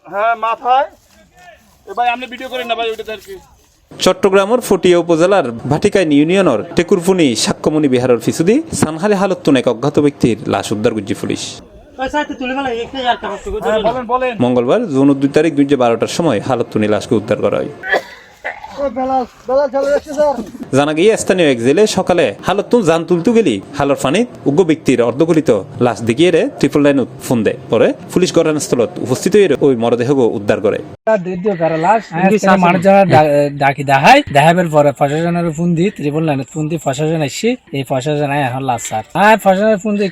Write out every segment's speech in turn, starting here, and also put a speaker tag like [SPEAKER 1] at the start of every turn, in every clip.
[SPEAKER 1] হ্যাঁ মাথায় ভাই আপনি ভিডিও করেন না ভাই ওইটা আর কি।
[SPEAKER 2] চট্টগ্রামের ফটিয়া উপজেলার ভাটিকাইন ইউনিয়নের টেকুরফুনি সাক্ষ্যমণি বিহারের ফিসুদি সানহালি হালতুন এক অজ্ঞাত ব্যক্তির লাশ উদ্ধার করছে পুলিশ। মঙ্গলবার জুন 2 তারিখ 12টার সময় হালতুনি লাশকে উদ্ধার করা হয়। জানা গিয়ে স্থানীয় এক জেলে সকালে হালতুন জান তুলতে গেলি হালর ফানিত উগ্র ব্যক্তির অর্ধগলিত লাশ দেখিয়ে ট্রিপল লাইন ফোন দেয়। পরে পুলিশ ঘটনাস্থলত উপস্থিত হয়ে ওই মরদেহ উদ্ধার করে।
[SPEAKER 3] ডাকি দেখায় দেখাবের পরে প্রশাসনের ফোন দি ত্রিপল লাইনে ফোন দি প্রশাসন আসছি এই প্রশাসন এখন লাশ স্যার প্রশাসনের ফোন দি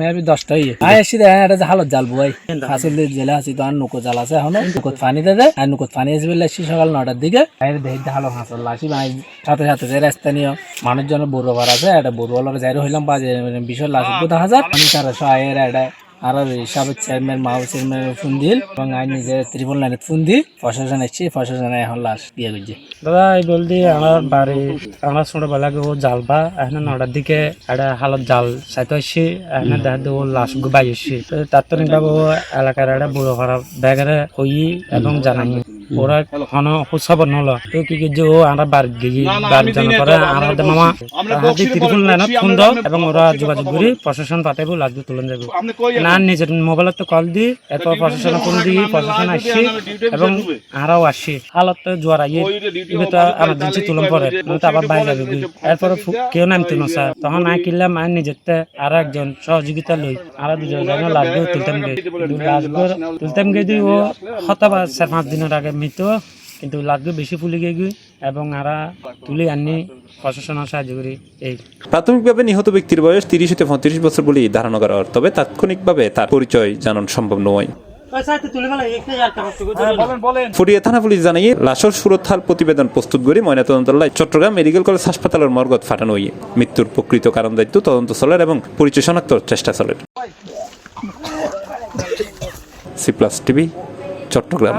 [SPEAKER 3] মেবি 10টা আসি দেখেন এটা হালত জাল বই আসল জেলে আছি তো আর নৌকো জাল আছে এখন নৌকো পানি দেয় আর নৌকো পানি আসবে আসছি সকাল 9টার দিকে হালো হাসল আসি সাথে সাথে যে স্থানীয় মানুষজনের বড় ভাড়া আছে এটা বড়ুয়ালার যাই হইলাম বাজে বিষয় লাশ 10,000 আমি তারা সহায়ের এটা আর হিসাবের চেয়ারম্যান মাহবুব চেয়ারম্যান ফোন দিল এবং আমি নিজে ত্রিপল লাইনে ফোন দি প্রশাসন আসছি প্রশাসনে এখন লাশ দিয়ে গেছে। দাদা এই বলদি আমার বাড়ি আমরা ছোটবেলাকে ও জাল বা এখন 9টার দিকে একটা হালত জাল চাইতে আসছি এখন দেখা দেবো লাশ বাই আসছি তাৎক্ষণিকভাবে ও এলাকার একটা বুড়ো ভাড়া ব্যাগের হই এবং জানাই ওরা কোনো খোঁজখবর নলো তো কি যে ও আমরা বাড়ি গিয়ে বাড়ি জানার পরে আমাদের মামা ত্রিপল লাইনত ফোন দাও এবং ওরা যোগাযোগ করি প্রশাসন পাঠাবো লাশগুলো তুলে যাবো না নিজের মোবাইলত তো কল দি এরপর প্রশাসন ফোন দিই প্রশাসন আসছি এবং আরাও আসছি হালত জোয়ার আইয়ে তো আমার দিনছি তুলন পরে তো আবার বাইরে যাবে এরপরে কেউ নামতো না স্যার তখন আই কিনলাম আর নিজের আর একজন সহযোগিতা লই আর দুজন লাশগুলো তুলতাম গে লাশগুলো তুলতাম গে দিয়ে ও হতাবা 4-5 দিনের আগে মৃত্যু কিন্তু লাশগুলো বেশি ফুলে গিয়ে এবং আরা তুলে আনি প্রশাসনের সাহায্য করি। এই
[SPEAKER 2] প্রাথমিকভাবে নিহত ব্যক্তির বয়স 30 থেকে 35 বছর বলেই ধারণা করা হয়, তবে তাৎক্ষণিকভাবে তার পরিচয় জানানো সম্ভব নয়। ফটিয়া থানা পুলিশ জানিয়ে লাশের সুরতহাল প্রতিবেদন প্রস্তুত করে ময়নাতদন্তের লাই চট্টগ্রাম মেডিকেল কলেজ হাসপাতালের মর্গত ফাটানো হয়ে মৃত্যুর প্রকৃত কারণ দায়িত্ব তদন্ত চলের এবং পরিচয় শনাক্তর চেষ্টা চলের। C+ TV Chittagong.